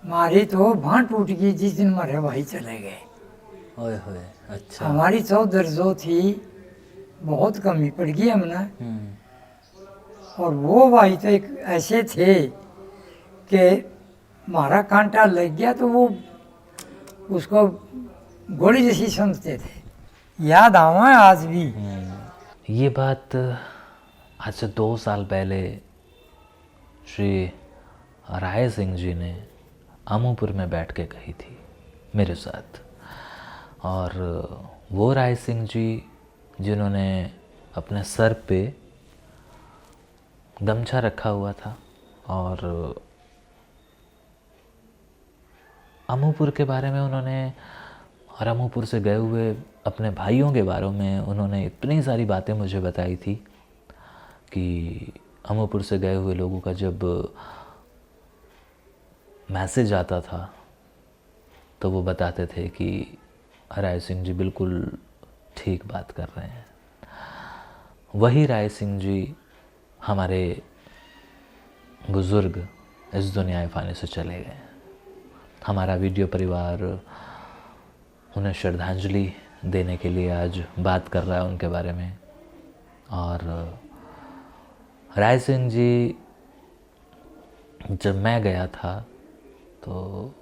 हमारी तो भां टूट गई जिस दिन हमारे भाई चले गए। ओए होए, अच्छा। हमारी चौधर जो थी बहुत कमी पड़ गई हमने। और वो भाई तो एक ऐसे थे कि हमारा कांटा लग गया तो वो उसको गोली जैसी समझते थे। याद आवा है आज भी। ये बात आज से 2 साल पहले श्री राय सिंह जी ने अमूपुर में बैठ के कही थी मेरे साथ। और वो राय सिंह जी जिन्होंने अपने सर पे गमछा रखा हुआ था और अमूपुर के बारे में उन्होंने और अमूपुर से गए हुए अपने भाइयों के बारे में उन्होंने इतनी सारी बातें मुझे बताई थी कि अमूपुर से गए हुए लोगों का जब मैसेज आता था तो वो बताते थे कि राय सिंह जी बिल्कुल ठीक बात कर रहे हैं। वही राय सिंह जी हमारे बुज़ुर्ग इस दुनिया फ़ानी से चले गए। हमारा वीडियो परिवार उन्हें श्रद्धांजलि देने के लिए आज बात कर रहा है उनके बारे में। और राय सिंह जी जब मैं गया था तो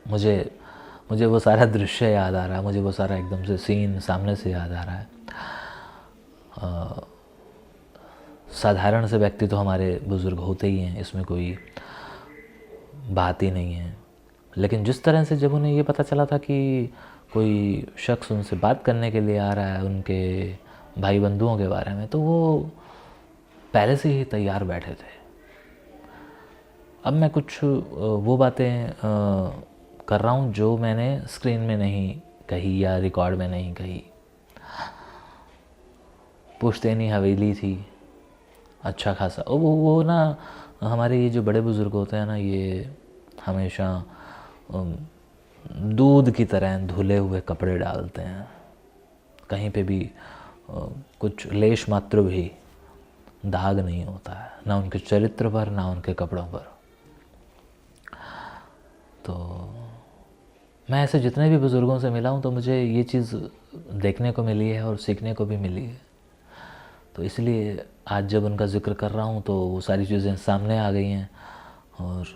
मुझे वो सारा दृश्य याद आ रहा है, मुझे वो सारा एकदम से सीन सामने से याद आ रहा है। साधारण से व्यक्ति तो हमारे बुज़ुर्ग होते ही हैं, इसमें कोई बात ही नहीं है। लेकिन जिस तरह से जब उन्हें ये पता चला था कि कोई शख्स उनसे बात करने के लिए आ रहा है उनके भाई बंधुओं के बारे में, तो वो पहले से ही तैयार बैठे थे। अब मैं कुछ वो बातें कर रहा हूँ जो मैंने स्क्रीन में नहीं कही या रिकॉर्ड में नहीं कही। पुश्तैनी हवेली थी, अच्छा खासा वो ना हमारे ये जो बड़े बुज़ुर्ग होते हैं ना, ये हमेशा दूध की तरह धुले हुए कपड़े डालते हैं। कहीं पे भी कुछ लेश मात्र भी दाग नहीं होता है, ना उनके चरित्र पर ना उनके कपड़ों पर। तो मैं ऐसे जितने भी बुज़ुर्गों से मिला हूँ तो मुझे ये चीज़ देखने को मिली है और सीखने को भी मिली है। तो इसलिए आज जब उनका ज़िक्र कर रहा हूँ तो वो सारी चीज़ें सामने आ गई हैं। और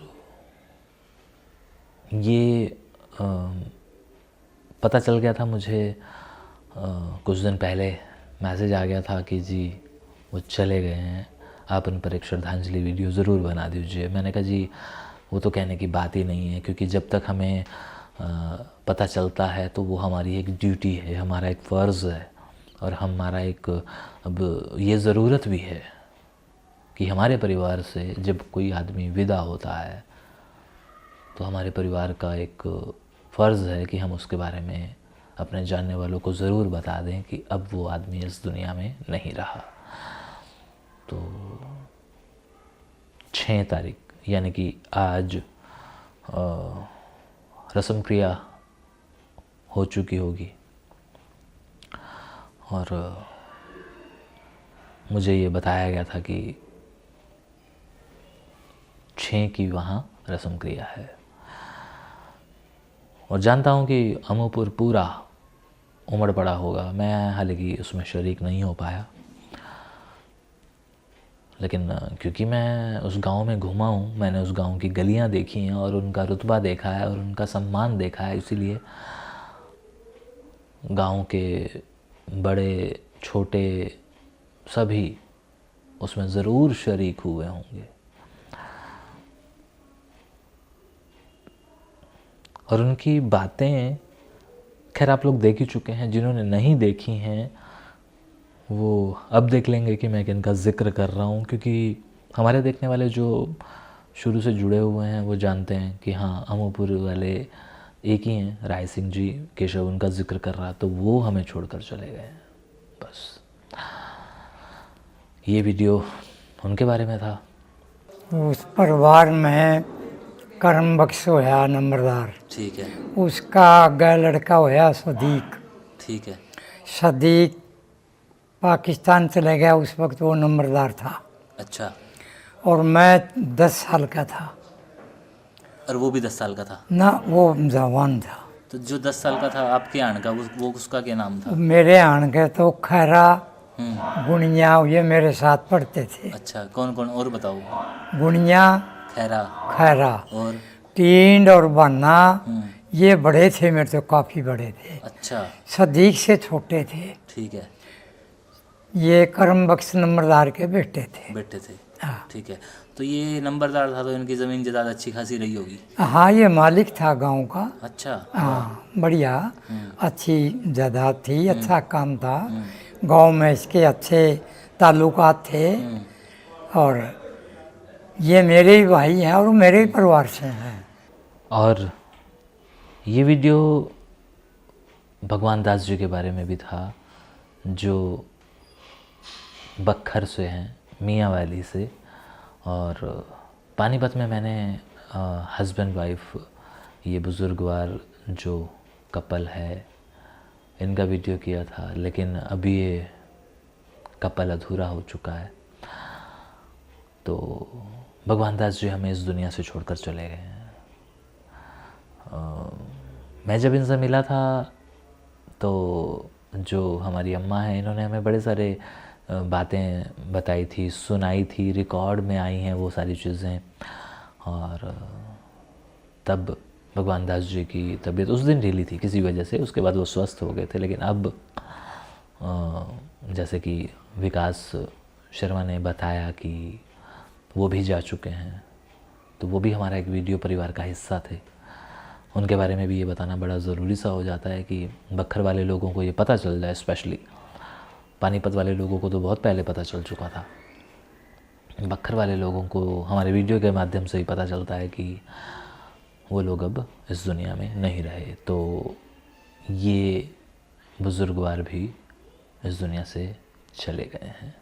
ये पता चल गया था मुझे कुछ दिन पहले मैसेज आ गया था कि जी वो चले गए हैं, आप उन पर एक श्रद्धांजलि वीडियो ज़रूर बना दीजिए। मैंने कहा जी वो तो कहने की बात ही नहीं है, क्योंकि जब तक हमें पता चलता है तो वो हमारी एक ड्यूटी है, हमारा एक फ़र्ज़ है और हमारा एक अब ये ज़रूरत भी है कि हमारे परिवार से जब कोई आदमी विदा होता है तो हमारे परिवार का एक फ़र्ज़ है कि हम उसके बारे में अपने जानने वालों को ज़रूर बता दें कि अब वो आदमी इस दुनिया में नहीं रहा। तो 6 तारीख यानी कि आज रस्म क्रिया हो चुकी होगी और मुझे ये बताया गया था कि 6 की वहाँ रस्म क्रिया है। और जानता हूँ कि अमूपुर पूरा उमड़ पड़ा होगा। मैं हालांकि उसमें शरीक नहीं हो पाया, लेकिन क्योंकि मैं उस गांव में घूमा हूँ, मैंने उस गांव की गलियाँ देखी हैं और उनका रुतबा देखा है और उनका सम्मान देखा है, इसीलिए गांव के बड़े छोटे सभी उसमें ज़रूर शरीक हुए होंगे। और उनकी बातें खैर आप लोग देख ही चुके हैं, जिन्होंने नहीं देखी हैं वो अब देख लेंगे कि मैं किनका ज़िक्र कर रहा हूँ, क्योंकि हमारे देखने वाले जो शुरू से जुड़े हुए हैं वो जानते हैं कि हाँ अमूपुर वाले एक ही हैं, राय सिंह जी। केशव उनका ज़िक्र कर रहा तो वो हमें छोड़कर चले गए। बस ये वीडियो उनके बारे में था। उस परिवार में करम बख्श होया नंबरदार, ठीक है, उसका आगे लड़का होया सदीक। ठीक है, सदीक पाकिस्तान चले गया, उस वक्त वो नंबरदार था। अच्छा, और मैं 10 साल का था। और वो भी 10 साल का था? ना, वो जवान था। तो जो 10 साल का था आपके आन का, वो उसका क्या नाम था? मेरे आन के तो खैरा, हम्म। गुनिया, ये मेरे साथ पढ़ते थे। अच्छा, कौन कौन और बताओ? गुनिया, खैरा खैरा, और? टींड और बन्ना, हम्म। ये बड़े थे मेरे, तो काफ़ी बड़े थे। अच्छा, सदीक से छोटे थे। ठीक है, ये करम बख्श नंबरदार के बेटे थे। बैठे थे। हाँ। ठीक है, तो ये नंबरदार था तो इनकी ज़मीन जायदाद अच्छी खासी रही होगी। हाँ, ये मालिक था गांव का। अच्छा। हाँ, बढ़िया, हम्म। अच्छी जायदाद थी, अच्छा काम था। गांव में इसके अच्छे ताल्लुकात थे। हम्म। और ये मेरे ही भाई हैं और मेरे ही परिवार से हैं। और ये वीडियो भगवान दास जी के बारे में भी था, जो बखर से हैं, मियाँ वाली से। और पानीपत में मैंने हस्बैंड वाइफ, ये बुज़ुर्गवार जो कपल है, इनका वीडियो किया था, लेकिन अभी ये कपल अधूरा हो चुका है। तो भगवान दास जी हमें इस दुनिया से छोड़कर चले गए हैं। मैं जब इनसे मिला था तो जो हमारी अम्मा हैं, इन्होंने हमें बड़े सारे बातें बताई थी, सुनाई थी, रिकॉर्ड में आई हैं वो सारी चीज़ें। और तब भगवान दास जी की तबीयत उस दिन ढीली थी किसी वजह से, उसके बाद वो स्वस्थ हो गए थे। लेकिन अब जैसे कि विकास शर्मा ने बताया कि वो भी जा चुके हैं, तो वो भी हमारा एक वीडियो परिवार का हिस्सा थे। उनके बारे में भी ये बताना बड़ा ज़रूरी सा हो जाता है कि बखर वाले लोगों को ये पता चल जाए। स्पेशली पानीपत वाले लोगों को तो बहुत पहले पता चल चुका था, बखर वाले लोगों को हमारे वीडियो के माध्यम से ही पता चलता है कि वो लोग अब इस दुनिया में नहीं रहे। तो ये बुज़ुर्गवार भी इस दुनिया से चले गए हैं।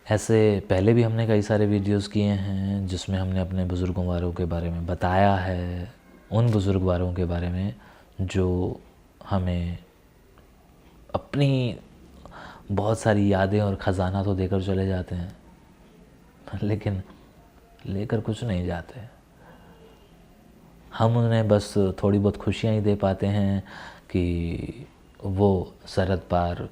ऐसे पहले भी हमने कई सारे वीडियोस किए हैं जिसमें हमने अपने बुज़ुर्गवारों के बारे में बताया है, उन बुज़ुर्गवारों के बारे में जो हमें अपनी बहुत सारी यादें और ख़जाना तो देकर चले जाते हैं, लेकिन लेकर कुछ नहीं जाते। हम उन्हें बस थोड़ी बहुत खुशियाँ ही दे पाते हैं कि वो सरहद पार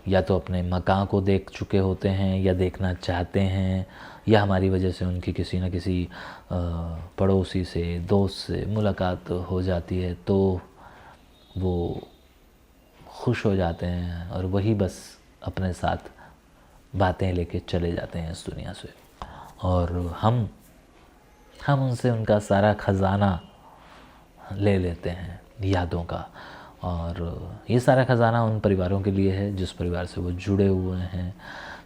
या तो अपने मकान को देख चुके होते हैं या देखना चाहते हैं, या हमारी वजह से उनकी किसी न किसी पड़ोसी से, दोस्त से मुलाकात हो जाती है, तो वो खुश हो जाते हैं और वही बस अपने साथ बातें लेके चले जाते हैं इस दुनिया से। और हम उनसे उनका सारा ख़जाना ले लेते हैं यादों का। और ये सारा ख़जाना उन परिवारों के लिए है जिस परिवार से वो जुड़े हुए हैं।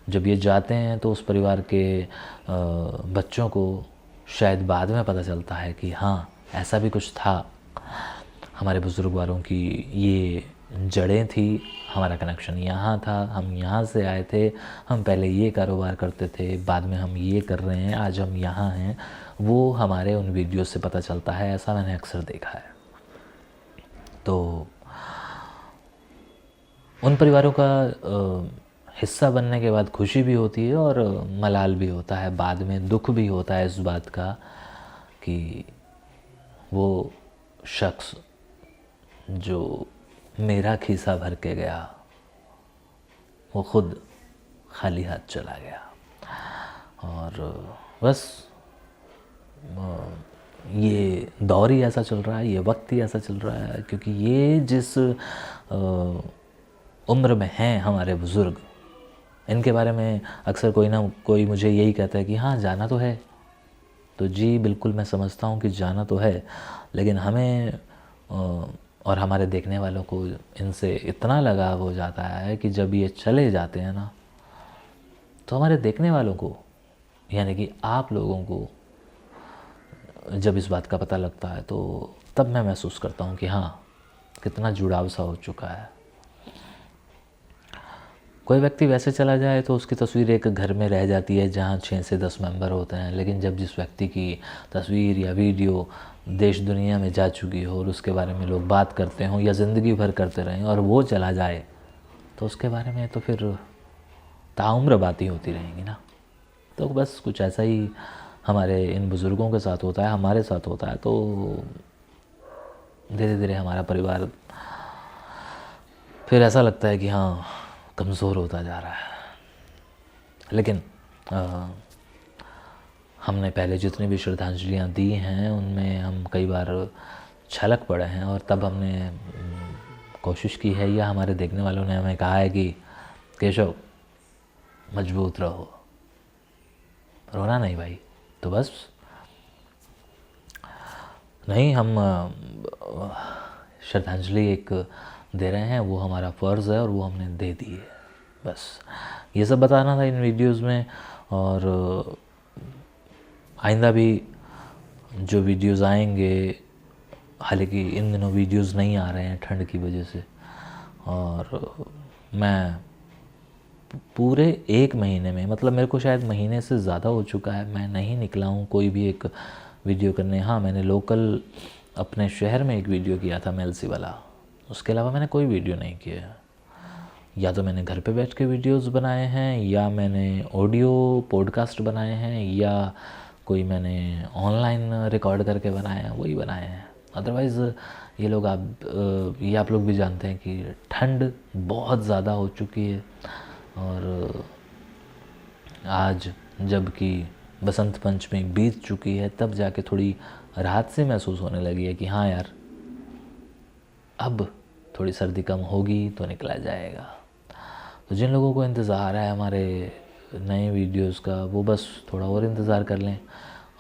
जब ये जाते हैं तो उस परिवार के बच्चों को शायद बाद में पता चलता है कि हाँ, ऐसा भी कुछ था, हमारे बुज़ुर्गवारों की ये जड़ें थी, हमारा कनेक्शन यहाँ था, हम यहाँ से आए थे, हम पहले ये कारोबार करते थे, बाद में हम ये कर रहे हैं, आज हम यहाँ हैं। वो हमारे उन वीडियो से पता चलता है, ऐसा मैंने अक्सर देखा है। तो उन परिवारों का हिस्सा बनने के बाद खुशी भी होती है और मलाल भी होता है, बाद में दुख भी होता है इस बात का कि वो शख्स जो मेरा खीसा भर के गया, वो खुद खाली हाथ चला गया। और बस ये दौर ही ऐसा चल रहा है, ये वक्त ही ऐसा चल रहा है, क्योंकि ये जिस उम्र में हैं हमारे बुज़ुर्ग, इनके बारे में अक्सर कोई ना कोई मुझे यही कहता है कि हाँ, जाना तो है। तो जी बिल्कुल, मैं समझता हूँ कि जाना तो है, लेकिन हमें और हमारे देखने वालों को इनसे इतना लगाव हो जाता है कि जब ये चले जाते हैं ना, तो हमारे देखने वालों को, यानी कि आप लोगों को जब इस बात का पता लगता है, तो तब मैं महसूस करता हूँ कि हाँ, कितना जुड़ाव सा हो चुका है। कोई व्यक्ति वैसे चला जाए तो उसकी तस्वीर एक घर में रह जाती है जहाँ 6 से 10 मेंबर होते हैं, लेकिन जब जिस व्यक्ति की तस्वीर या वीडियो देश दुनिया में जा चुकी हो और उसके बारे में लोग बात करते हों या ज़िंदगी भर करते रहें और वो चला जाए, तो उसके बारे में तो फिर ताउम्र बातें होती रहेंगी ना। तो बस कुछ ऐसा ही हमारे इन बुज़ुर्गों के साथ होता है, हमारे साथ होता है, तो धीरे धीरे हमारा परिवार फिर ऐसा लगता है कि हाँ कमज़ोर होता जा रहा है। लेकिन हमने पहले जितनी भी श्रद्धांजलियाँ दी हैं उनमें हम कई बार छलक पड़े हैं, और तब हमने कोशिश की है, या हमारे देखने वालों ने हमें कहा है कि केशव मजबूत रहो, रोना नहीं भाई। तो बस नहीं, हम श्रद्धांजलि एक दे रहे हैं, वो हमारा फ़र्ज़ है और वो हमने दे दी है। बस ये सब बताना था इन वीडियोस में। और आइंदा भी जो वीडियोस आएंगे, हालांकि इन दिनों वीडियोस नहीं आ रहे हैं ठंड की वजह से, और मैं पूरे 1 महीने में, मतलब मेरे को शायद महीने से ज़्यादा हो चुका है, मैं नहीं निकला हूँ कोई भी एक वीडियो करने। हाँ, मैंने लोकल अपने शहर में एक वीडियो किया था मेलसी वाला, उसके अलावा मैंने कोई वीडियो नहीं किया। या तो मैंने घर पे बैठ के वीडियोस बनाए हैं, या मैंने ऑडियो पॉडकास्ट बनाए हैं, या कोई मैंने ऑनलाइन रिकॉर्ड करके बनाए हैं, वही बनाए हैं। अदरवाइज़ ये आप लोग भी जानते हैं कि ठंड बहुत ज़्यादा हो चुकी है, और आज जबकि बसंत पंचमी बीत चुकी है, तब जाके थोड़ी राहत से महसूस होने लगी है कि हाँ यार, अब थोड़ी सर्दी कम होगी तो निकला जाएगा। तो जिन लोगों को इंतज़ार है हमारे नए वीडियोस का, वो बस थोड़ा और इंतज़ार कर लें।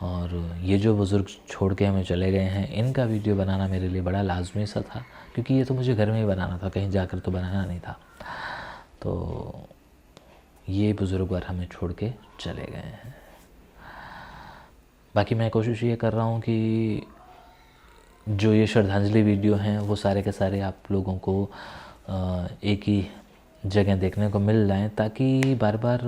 और ये जो बुज़ुर्ग छोड़ के हमें चले गए हैं, इनका वीडियो बनाना मेरे लिए बड़ा लाजमी सा था, क्योंकि ये तो मुझे घर में ही बनाना था, कहीं जाकर तो बनाना नहीं था। तो ये बुज़ुर्ग और हमें छोड़ के चले गए हैं। बाकी मैं कोशिश ये कर रहा हूँ कि जो ये श्रद्धांजलि वीडियो हैं वो सारे के सारे आप लोगों को एक ही जगह देखने को मिल जाएं, ताकि बार बार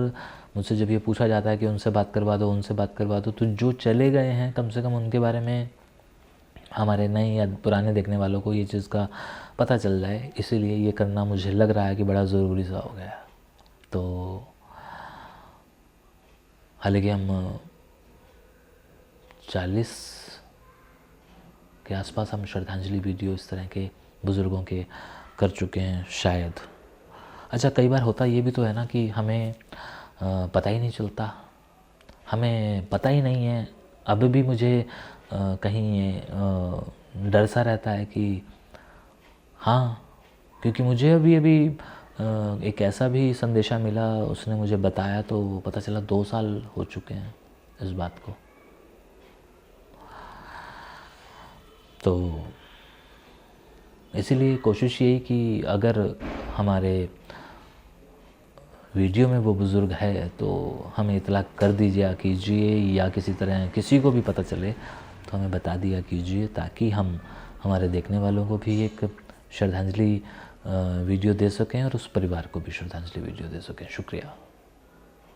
मुझसे जब ये पूछा जाता है कि उनसे बात करवा दो, उनसे बात करवा दो, तो जो चले गए हैं कम से कम उनके बारे में हमारे नए या पुराने देखने वालों को ये चीज़ का पता चल जाए। इसीलिए ये करना मुझे लग रहा है कि बड़ा ज़रूरी सा हो गया। तो हालांकि हम 40 के आसपास हम श्रद्धांजलि वीडियो इस तरह के बुज़ुर्गों के कर चुके हैं शायद। अच्छा, कई बार होता ये भी तो है ना कि हमें पता ही नहीं चलता, हमें पता ही नहीं है। अब भी मुझे कहीं डर सा रहता है कि हाँ, क्योंकि मुझे अभी एक ऐसा भी संदेशा मिला, उसने मुझे बताया तो पता चला 2 साल हो चुके हैं इस बात को। तो इसीलिए कोशिश यही कि अगर हमारे वीडियो में वो बुज़ुर्ग है तो हमें इतला कर दीजिए कीजिए, या किसी तरह किसी को भी पता चले तो हमें बता दिया कीजिए, ताकि हम हमारे देखने वालों को भी एक श्रद्धांजलि वीडियो दे सकें और उस परिवार को भी श्रद्धांजलि वीडियो दे सकें। शुक्रिया।